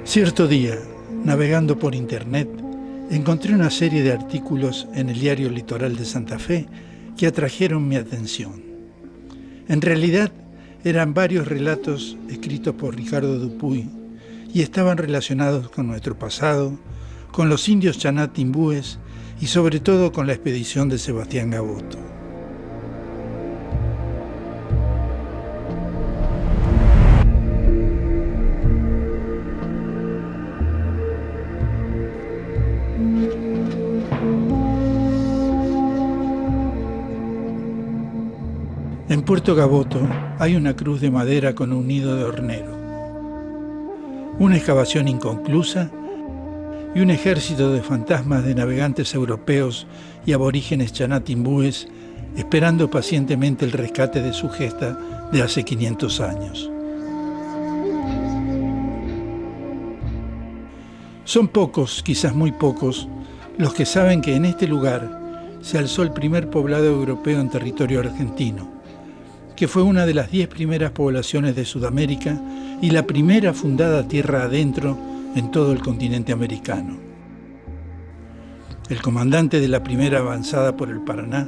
Cierto día, navegando por internet, encontré una serie de artículos en el diario Litoral de Santa Fe que atrajeron mi atención. En realidad, eran varios relatos escritos por Ricardo Dupuy y estaban relacionados con nuestro pasado, con los indios Chanatimbúes y sobre todo con la expedición de Sebastián Gaboto. En Puerto Gaboto hay una cruz de madera con un nido de hornero, una excavación inconclusa y un ejército de fantasmas de navegantes europeos y aborígenes chanatimbúes esperando pacientemente el rescate de su gesta de hace 500 años. Son pocos, quizás muy pocos, los que saben que en este lugar se alzó el primer poblado europeo en territorio argentino, que fue una de las 10 primeras poblaciones de Sudamérica y la primera fundada tierra adentro en todo el continente americano. El comandante de la primera avanzada por el Paraná,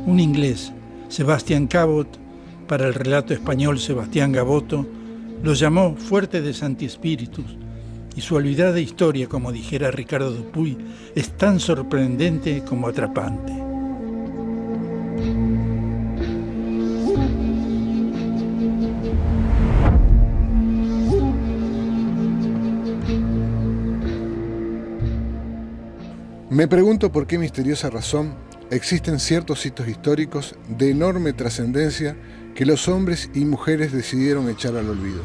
un inglés, Sebastián Cabot, para el relato español Sebastián Gaboto, lo llamó Fuerte de Santi Spíritus, y su olvidada historia, como dijera Ricardo Dupuy, es tan sorprendente como atrapante. Me pregunto por qué misteriosa razón existen ciertos hitos históricos de enorme trascendencia que los hombres y mujeres decidieron echar al olvido.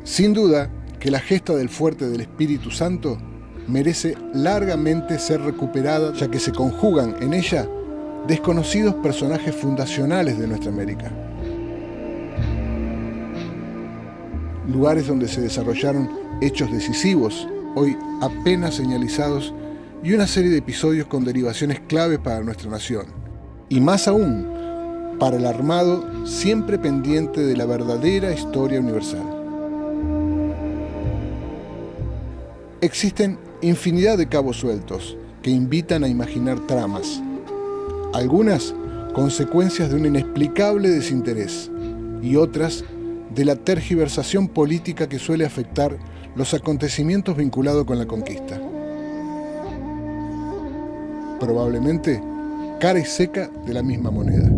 Sin duda que la gesta del fuerte del Espíritu Santo merece largamente ser recuperada, ya que se conjugan en ella desconocidos personajes fundacionales de nuestra América. Lugares donde se desarrollaron hechos decisivos, hoy apenas señalizados, y una serie de episodios con derivaciones claves para nuestra nación. Y más aún, para el armado siempre pendiente de la verdadera historia universal. Existen infinidad de cabos sueltos que invitan a imaginar tramas, algunas consecuencias de un inexplicable desinterés y otras de la tergiversación política que suele afectar los acontecimientos vinculados con la conquista. Probablemente cara y seca de la misma moneda.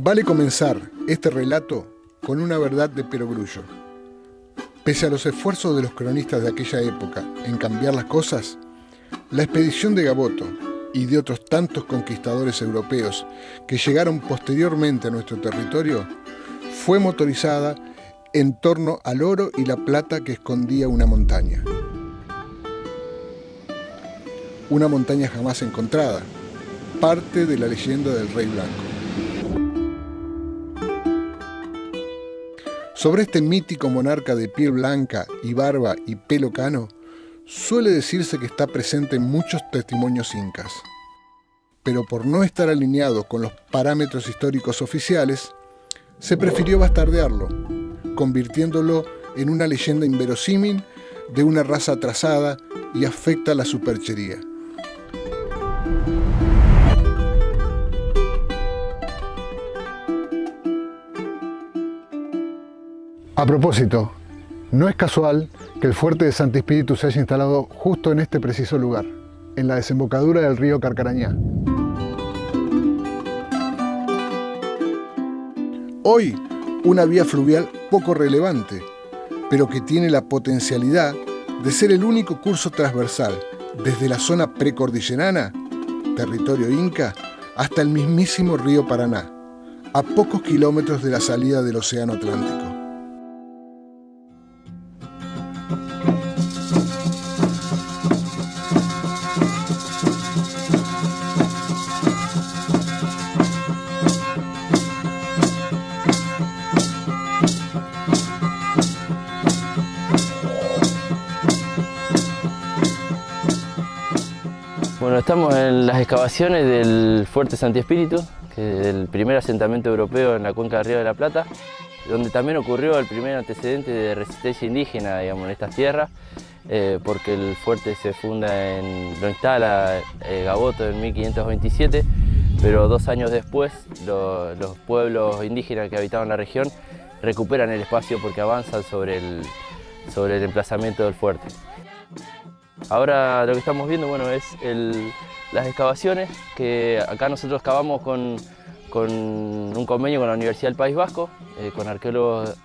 Vale comenzar este relato con una verdad de perogrullo. Pese a los esfuerzos de los cronistas de aquella época en cambiar las cosas, la expedición de Gaboto y de otros tantos conquistadores europeos que llegaron posteriormente a nuestro territorio fue motorizada en torno al oro y la plata que escondía una montaña. Una montaña jamás encontrada, parte de la leyenda del Rey Blanco. Sobre este mítico monarca de piel blanca y barba y pelo cano, suele decirse que está presente en muchos testimonios incas. Pero por no estar alineado con los parámetros históricos oficiales, se prefirió bastardearlo, convirtiéndolo en una leyenda inverosímil de una raza atrasada y afecta a la superchería. A propósito, no es casual que el fuerte de Santi Spíritu se haya instalado justo en este preciso lugar, en la desembocadura del río Carcarañá. Hoy, una vía fluvial poco relevante, pero que tiene la potencialidad de ser el único curso transversal desde la zona precordillerana, territorio inca, hasta el mismísimo río Paraná, a pocos kilómetros de la salida del Océano Atlántico. Bueno, estamos en las excavaciones del Fuerte Santi Espíritu, que es el primer asentamiento europeo en la cuenca del Río de la Plata, donde también ocurrió el primer antecedente de resistencia indígena, digamos, en estas tierras, porque el fuerte se funda lo instala Gaboto en 1527, pero 2 años después los pueblos indígenas que habitaban la región recuperan el espacio porque avanzan sobre el emplazamiento del fuerte. Ahora lo que estamos viendo, bueno, es las excavaciones, que acá nosotros excavamos con un convenio con la Universidad del País Vasco, con arqueólogos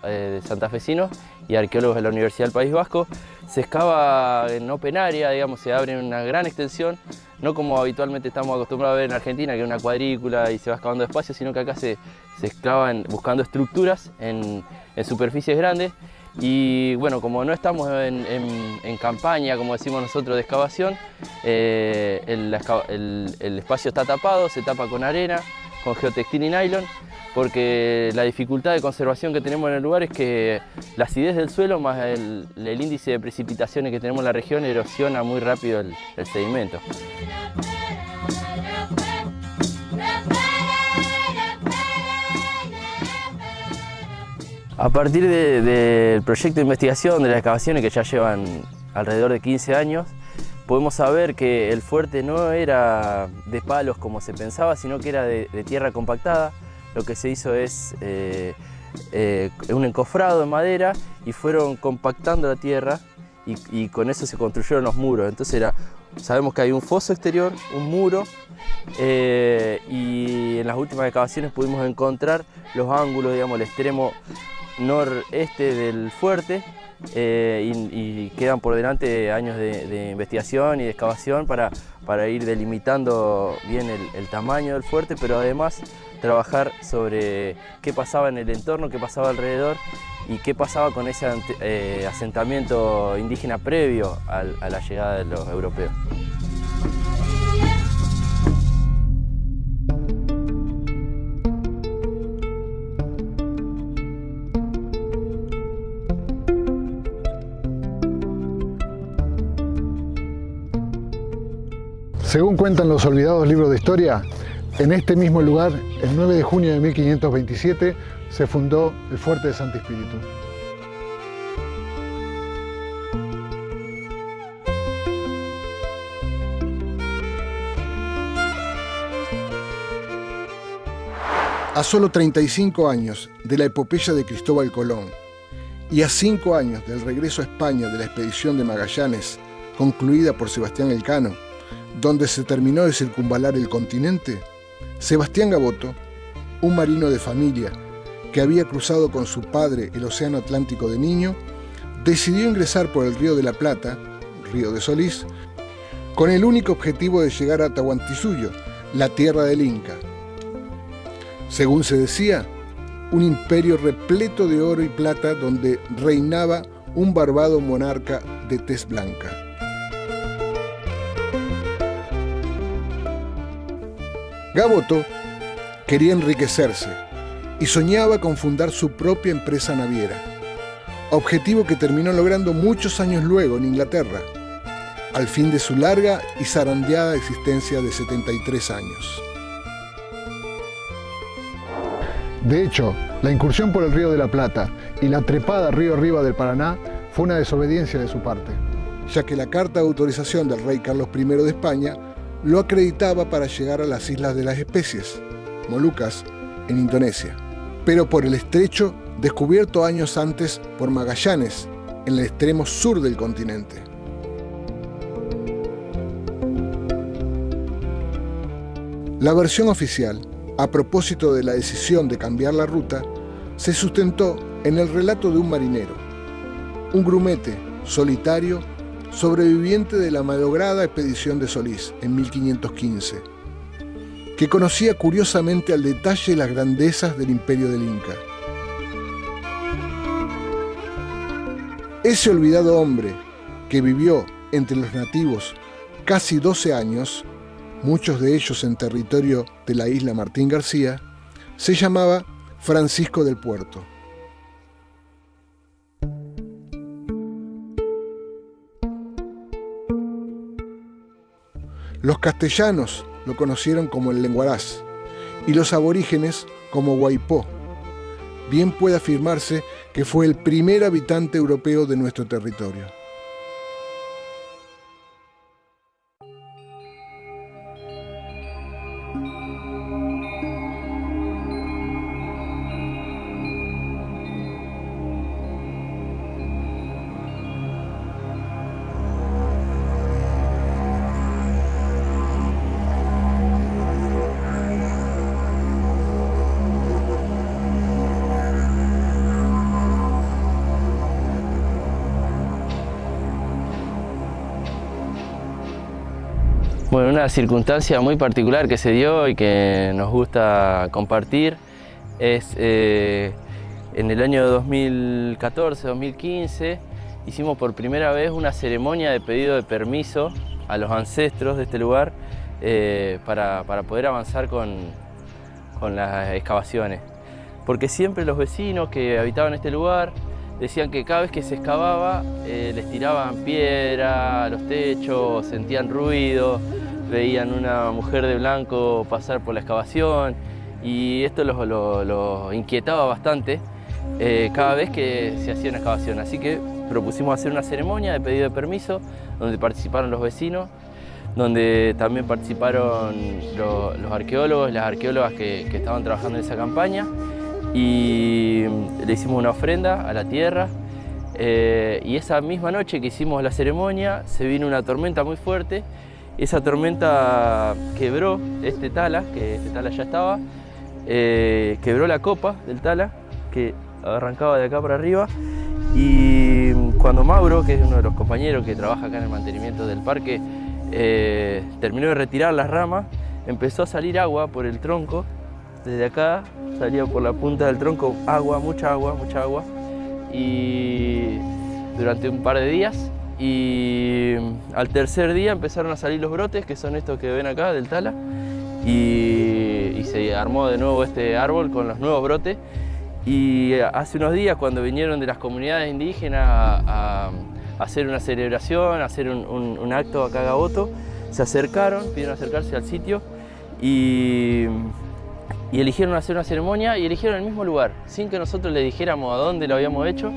santafesinos y arqueólogos de la Universidad del País Vasco. Se excava en open area, digamos, se abre en una gran extensión, no como habitualmente estamos acostumbrados a ver en Argentina, que es una cuadrícula y se va excavando despacio, sino que acá se excava buscando estructuras en superficies grandes. Y bueno, como no estamos en campaña, como decimos nosotros, de excavación, el espacio está tapado, se tapa con arena, con geotextil y nylon, porque la dificultad de conservación que tenemos en el lugar es que la acidez del suelo más el índice de precipitaciones que tenemos en la región erosiona muy rápido el sedimento. A partir del proyecto de investigación de las excavaciones, que ya llevan alrededor de 15 años, podemos saber que el fuerte no era de palos como se pensaba, sino que era de tierra compactada. Lo que se hizo es un encofrado de madera y fueron compactando la tierra y con eso se construyeron los muros. Entonces sabemos que hay un foso exterior, un muro, y en las últimas excavaciones pudimos encontrar los ángulos, digamos, el extremo noreste del fuerte, y quedan por delante años de investigación y de excavación para ir delimitando bien el tamaño del fuerte, pero además trabajar sobre qué pasaba en el entorno, qué pasaba alrededor y qué pasaba con ese asentamiento indígena previo a la llegada de los europeos. Según cuentan los olvidados libros de historia, en este mismo lugar, el 9 de junio de 1527, se fundó el Fuerte de Santi Espíritu. A solo 35 años de la epopeya de Cristóbal Colón y a 5 años del regreso a España de la expedición de Magallanes, concluida por Sebastián Elcano, donde se terminó de circunvalar el continente, Sebastián Gaboto, un marino de familia que había cruzado con su padre el Océano Atlántico de niño, decidió ingresar por el Río de la Plata, Río de Solís, con el único objetivo de llegar a Tahuantinsuyo, la tierra del Inca. Según se decía, un imperio repleto de oro y plata donde reinaba un barbado monarca de tez blanca. Gaboto quería enriquecerse y soñaba con fundar su propia empresa naviera, objetivo que terminó logrando muchos años luego en Inglaterra, al fin de su larga y zarandeada existencia de 73 años. De hecho, la incursión por el Río de la Plata y la trepada río arriba del Paraná fue una desobediencia de su parte, ya que la carta de autorización del rey Carlos I de España lo acreditaba para llegar a las Islas de las Especies, Molucas, en Indonesia, pero por el estrecho descubierto años antes por Magallanes, en el extremo sur del continente. La versión oficial, a propósito de la decisión de cambiar la ruta, se sustentó en el relato de un marinero, un grumete solitario, sobreviviente de la malograda expedición de Solís en 1515, que conocía curiosamente al detalle las grandezas del imperio del Inca. Ese olvidado hombre, que vivió entre los nativos casi 12 años, muchos de ellos en territorio de la isla Martín García, se llamaba Francisco del Puerto. Los castellanos lo conocieron como el lenguaraz y los aborígenes como Huaypó. Bien puede afirmarse que fue el primer habitante europeo de nuestro territorio. Bueno, una circunstancia muy particular que se dio y que nos gusta compartir es en el año 2014-2015 hicimos por primera vez una ceremonia de pedido de permiso a los ancestros de este lugar para poder avanzar con las excavaciones. Porque siempre los vecinos que habitaban este lugar decían que cada vez que se excavaba les tiraban piedra a los techos, sentían ruido, veían una mujer de blanco pasar por la excavación y esto los inquietaba bastante cada vez que se hacía una excavación. Así que propusimos hacer una ceremonia de pedido de permiso donde participaron los vecinos, donde también participaron los arqueólogos, las arqueólogas que estaban trabajando en esa campaña, y le hicimos una ofrenda a la tierra. Y esa misma noche que hicimos la ceremonia se vino una tormenta muy fuerte. Esa tormenta quebró este tala, que este tala ya estaba, quebró la copa del tala que arrancaba de acá para arriba, y cuando Mauro, que es uno de los compañeros que trabaja acá en el mantenimiento del parque, terminó de retirar las ramas, empezó a salir agua por el tronco. Desde acá salía por la punta del tronco agua, mucha agua, y durante un par de días, y al tercer día empezaron a salir los brotes, que son estos que ven acá del tala, y se armó de nuevo este árbol con los nuevos brotes. Y hace unos días, cuando vinieron de las comunidades indígenas a hacer una celebración, a hacer un acto acá a Gaboto, se acercaron, pidieron acercarse al sitio y eligieron hacer una ceremonia, y eligieron el mismo lugar, sin que nosotros les dijéramos a dónde lo habíamos hecho.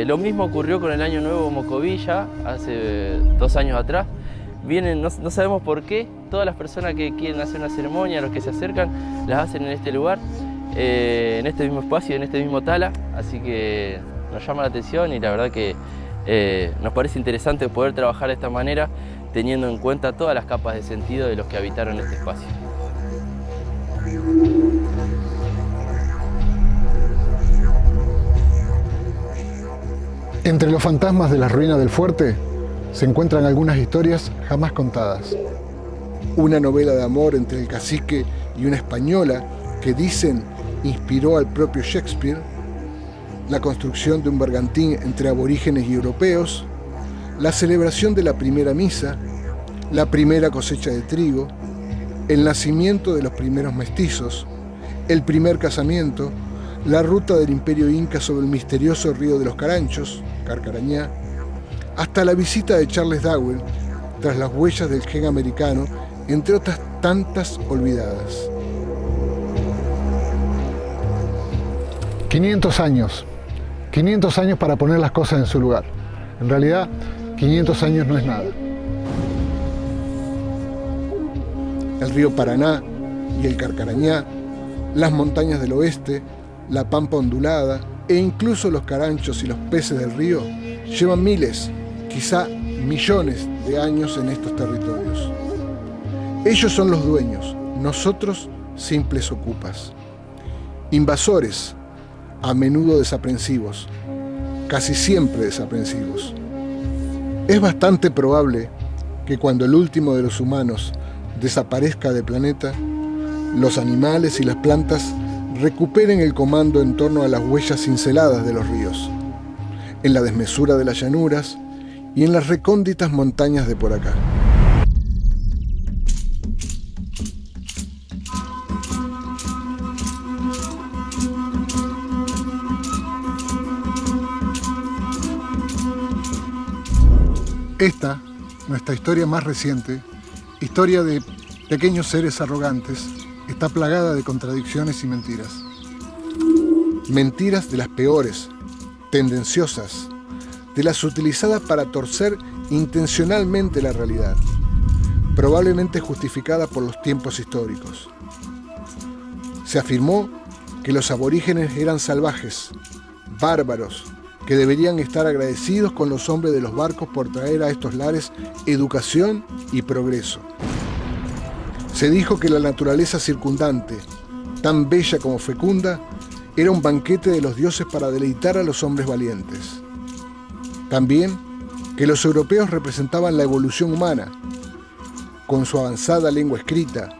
Lo mismo ocurrió con el Año Nuevo Mocovilla, hace 2 años atrás. Vienen, no sabemos por qué, todas las personas que quieren hacer una ceremonia, los que se acercan, las hacen en este lugar, en este mismo espacio, en este mismo tala. Así que nos llama la atención, y la verdad que nos parece interesante poder trabajar de esta manera, teniendo en cuenta todas las capas de sentido de los que habitaron este espacio. Entre los fantasmas de las ruinas del fuerte se encuentran algunas historias jamás contadas. Una novela de amor entre el cacique y una española que dicen inspiró al propio Shakespeare, la construcción de un bergantín entre aborígenes y europeos, la celebración de la primera misa, la primera cosecha de trigo, el nacimiento de los primeros mestizos, el primer casamiento, la ruta del Imperio Inca sobre el misterioso río de los Caranchos, Carcarañá, hasta la visita de Charles Darwin tras las huellas del gen americano, entre otras tantas olvidadas. 500 años para poner las cosas en su lugar. En realidad, 500 años no es nada. El río Paraná y el Carcarañá, las montañas del oeste, la pampa ondulada e incluso los caranchos y los peces del río llevan miles, quizá millones de años en estos territorios. Ellos son los dueños, nosotros simples ocupas. Invasores, a menudo desaprensivos, casi siempre desaprensivos. Es bastante probable que cuando el último de los humanos desaparezca del planeta, los animales y las plantas recuperen el comando en torno a las huellas cinceladas de los ríos, en la desmesura de las llanuras y en las recónditas montañas de por acá. Esta, nuestra historia más reciente, historia de pequeños seres arrogantes está plagada de contradicciones y mentiras. Mentiras de las peores, tendenciosas, de las utilizadas para torcer intencionalmente la realidad, probablemente justificada por los tiempos históricos. Se afirmó que los aborígenes eran salvajes, bárbaros, que deberían estar agradecidos con los hombres de los barcos por traer a estos lares educación y progreso. Se dijo que la naturaleza circundante, tan bella como fecunda, era un banquete de los dioses para deleitar a los hombres valientes. También que los europeos representaban la evolución humana, con su avanzada lengua escrita,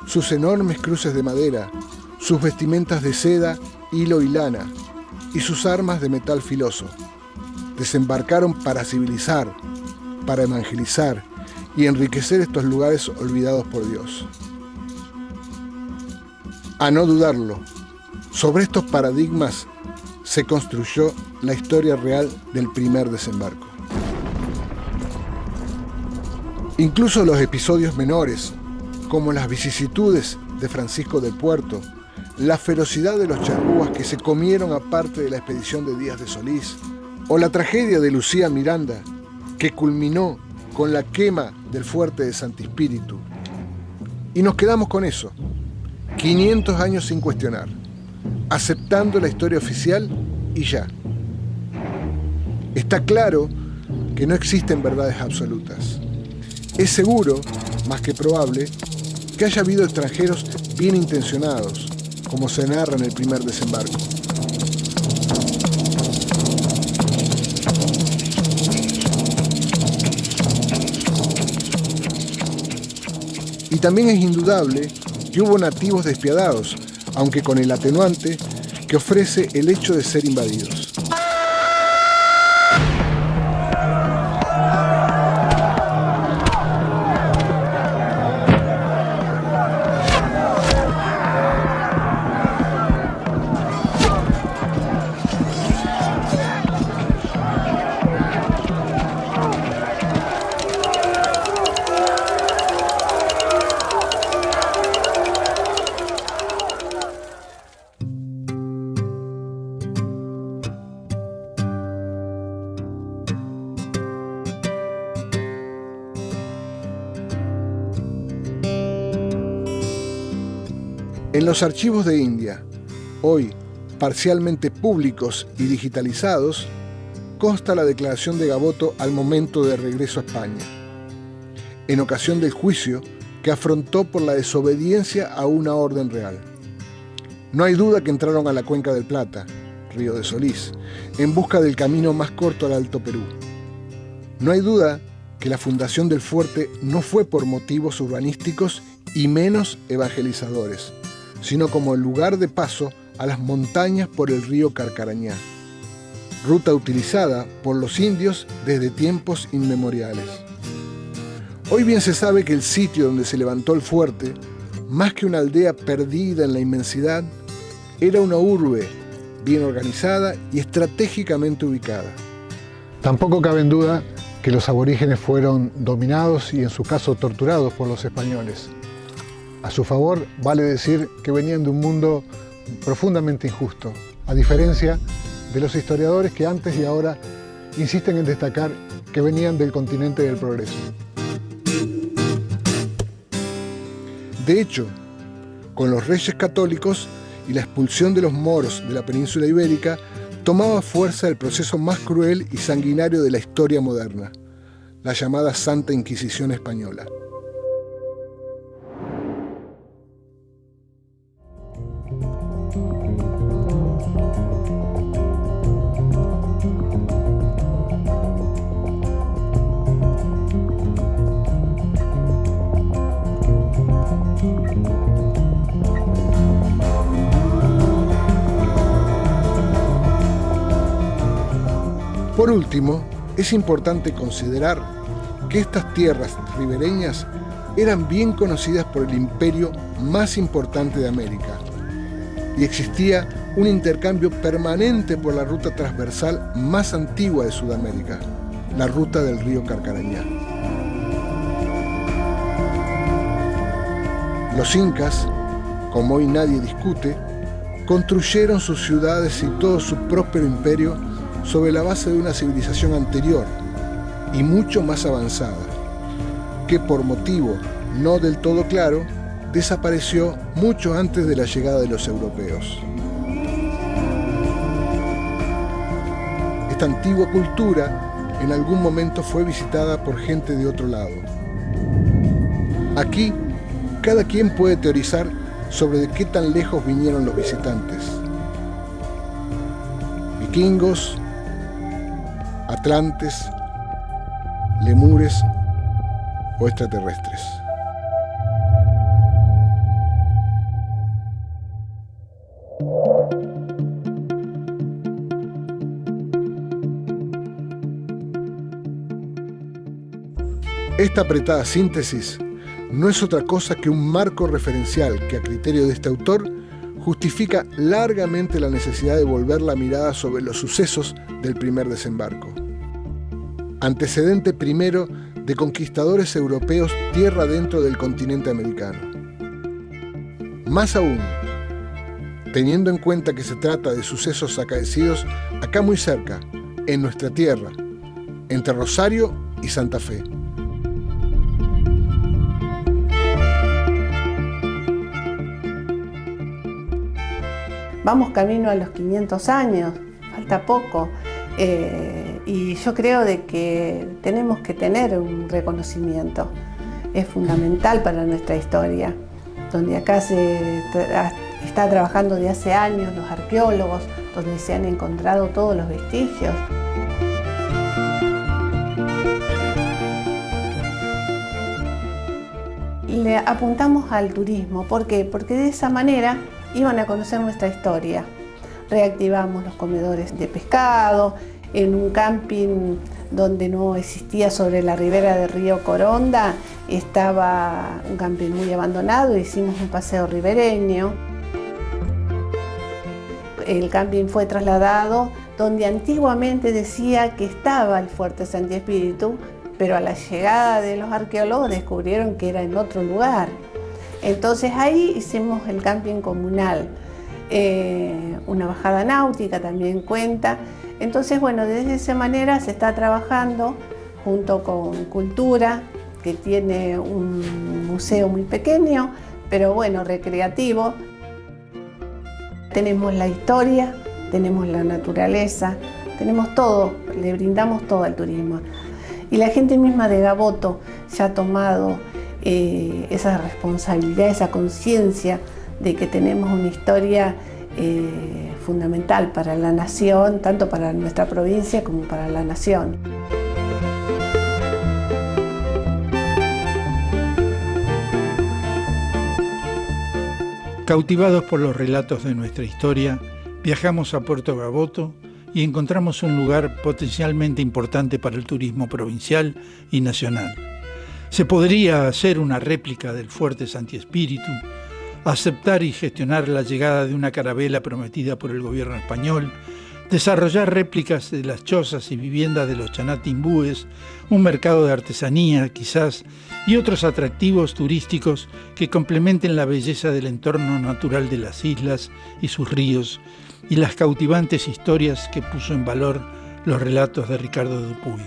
sus enormes cruces de madera, sus vestimentas de seda, hilo y lana, y sus armas de metal filoso. Desembarcaron para civilizar, para evangelizar y enriquecer estos lugares olvidados por Dios. A no dudarlo, sobre estos paradigmas se construyó la historia real del primer desembarco. Incluso los episodios menores, como las vicisitudes de Francisco del Puerto, la ferocidad de los charrúas que se comieron a parte de la expedición de Díaz de Solís, o la tragedia de Lucía Miranda, que culminó con la quema del fuerte de Santi Spíritu. Y nos quedamos con eso, 500 años sin cuestionar, aceptando la historia oficial y ya. Está claro que no existen verdades absolutas. Es seguro, más que probable, que haya habido extranjeros bien intencionados, como se narra en el primer desembarco. Y también es indudable que hubo nativos despiadados, aunque con el atenuante que ofrece el hecho de ser invadidos. En los archivos de India, hoy parcialmente públicos y digitalizados, consta la declaración de Gaboto al momento de regreso a España, en ocasión del juicio que afrontó por la desobediencia a una orden real. No hay duda que entraron a la cuenca del Plata, Río de Solís, en busca del camino más corto al Alto Perú. No hay duda que la fundación del fuerte no fue por motivos urbanísticos y menos evangelizadores, sino como el lugar de paso a las montañas por el río Carcarañá, ruta utilizada por los indios desde tiempos inmemoriales. Hoy bien se sabe que el sitio donde se levantó el fuerte, más que una aldea perdida en la inmensidad, era una urbe bien organizada y estratégicamente ubicada. Tampoco cabe en duda que los aborígenes fueron dominados y en su caso torturados por los españoles. A su favor, vale decir que venían de un mundo profundamente injusto, a diferencia de los historiadores que antes y ahora insisten en destacar que venían del continente del progreso. De hecho, con los reyes católicos y la expulsión de los moros de la península ibérica, tomaba fuerza el proceso más cruel y sanguinario de la historia moderna, la llamada Santa Inquisición Española. Por último, es importante considerar que estas tierras ribereñas eran bien conocidas por el imperio más importante de América y existía un intercambio permanente por la ruta transversal más antigua de Sudamérica, la ruta del río Carcarañá. Los incas, como hoy nadie discute, construyeron sus ciudades y todo su próspero imperio sobre la base de una civilización anterior y mucho más avanzada, que por motivo no del todo claro, desapareció mucho antes de la llegada de los europeos. Esta antigua cultura en algún momento fue visitada por gente de otro lado. Aquí, cada quien puede teorizar sobre de qué tan lejos vinieron los visitantes. Vikingos, atlantes, lemures o extraterrestres. Esta apretada síntesis no es otra cosa que un marco referencial que, a criterio de este autor, justifica largamente la necesidad de volver la mirada sobre los sucesos del primer desembarco. Antecedente primero de conquistadores europeos tierra adentro del continente americano. Más aún, teniendo en cuenta que se trata de sucesos acaecidos acá muy cerca, en nuestra tierra, entre Rosario y Santa Fe. Vamos camino a los 500 años, falta poco, y yo creo de que tenemos que tener un reconocimiento. Es fundamental para nuestra historia, donde acá se está trabajando de hace años los arqueólogos, donde se han encontrado todos los vestigios. Le apuntamos al turismo, ¿por qué? Porque de esa manera iban a conocer nuestra historia. Reactivamos los comedores de pescado, en un camping donde no existía sobre la ribera del río Coronda, estaba un camping muy abandonado, hicimos un paseo ribereño. El camping fue trasladado donde antiguamente decía que estaba el Fuerte Santi Espíritu, pero a la llegada de los arqueólogos descubrieron que era en otro lugar. Entonces ahí hicimos el camping comunal, una bajada náutica también cuenta. Entonces, bueno, de esa manera se está trabajando junto con Cultura, que tiene un museo muy pequeño, pero bueno, recreativo. Tenemos la historia, tenemos la naturaleza, tenemos todo, le brindamos todo al turismo. Y la gente misma de Gaboto ya ha tomado esa responsabilidad, esa conciencia de que tenemos una historia fundamental para la nación, tanto para nuestra provincia como para la nación. Cautivados por los relatos de nuestra historia, viajamos a Puerto Gaboto y encontramos un lugar potencialmente importante para el turismo provincial y nacional. Se podría hacer una réplica del Fuerte Santi Espíritu, aceptar y gestionar la llegada de una carabela prometida por el gobierno español, desarrollar réplicas de las chozas y viviendas de los chanatimbúes, un mercado de artesanía quizás, y otros atractivos turísticos que complementen la belleza del entorno natural de las islas y sus ríos y las cautivantes historias que puso en valor los relatos de Ricardo Dupuy.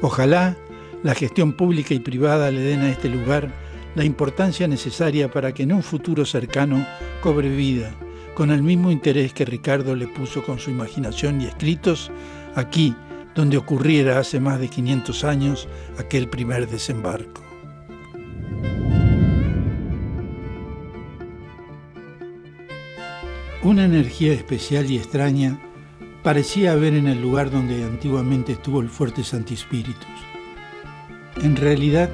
Ojalá la gestión pública y privada le den a este lugar la importancia necesaria para que en un futuro cercano cobre vida, con el mismo interés que Ricardo le puso con su imaginación y escritos, aquí, donde ocurriera hace más de 500 años aquel primer desembarco. Una energía especial y extraña parecía haber en el lugar donde antiguamente estuvo el Fuerte Santi Espíritus. En realidad,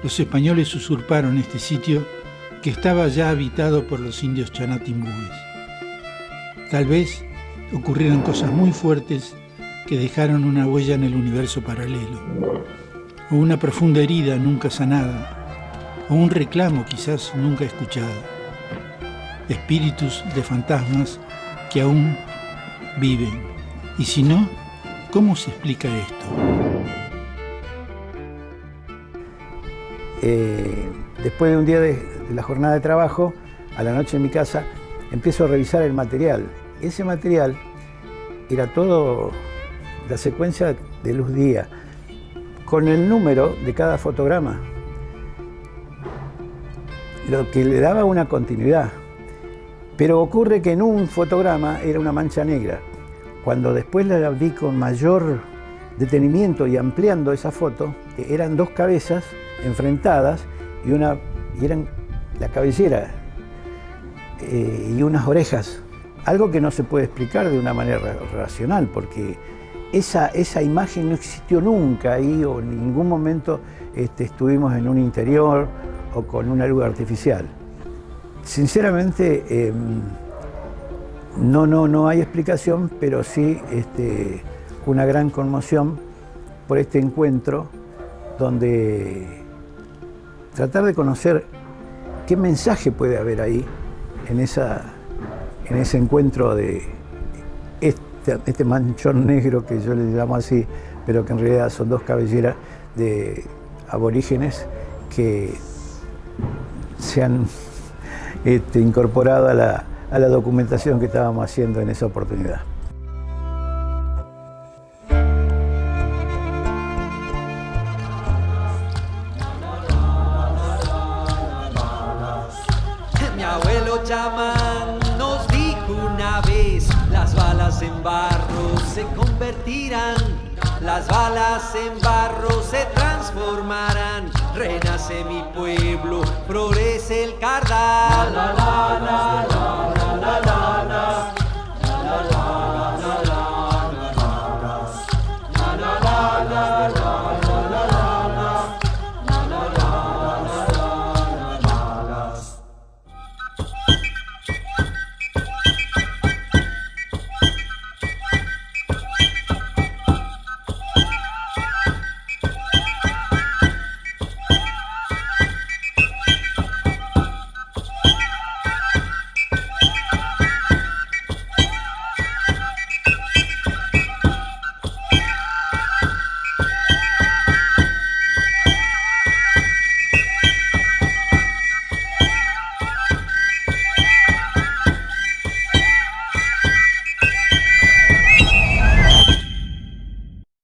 los españoles usurparon este sitio que estaba ya habitado por los indios chanatimbúes. Tal vez ocurrieron cosas muy fuertes que dejaron una huella en el universo paralelo, o una profunda herida nunca sanada, o un reclamo quizás nunca escuchado. Espíritus de fantasmas que aún viven. Y si no, ¿cómo se explica esto? después de un día de la jornada de trabajo, a la noche en mi casa, empiezo a revisar el material. Ese material era todo la secuencia de luz día, con el número de cada fotograma, lo que le daba una continuidad. Pero ocurre que en un fotograma era una mancha negra. Cuando después la vi con mayor detenimiento y ampliando esa foto, eran dos cabezas enfrentadas y eran la cabellera y unas orejas. Algo que no se puede explicar de una manera racional, porque esa imagen no existió nunca ahí, o en ningún momento estuvimos en un interior o con una luz artificial. Sinceramente, no hay explicación, pero sí una gran conmoción por este encuentro, donde tratar de conocer qué mensaje puede haber ahí en ese encuentro de este manchón negro, que yo le llamo así, pero que en realidad son dos cabelleras de aborígenes que se han incorporado a la documentación que estábamos haciendo en esa oportunidad. Mi abuelo chamán nos dijo una vez: las balas en barro se convertirán, las balas en barro se transformarán, renace mi pueblo, florece el cardal.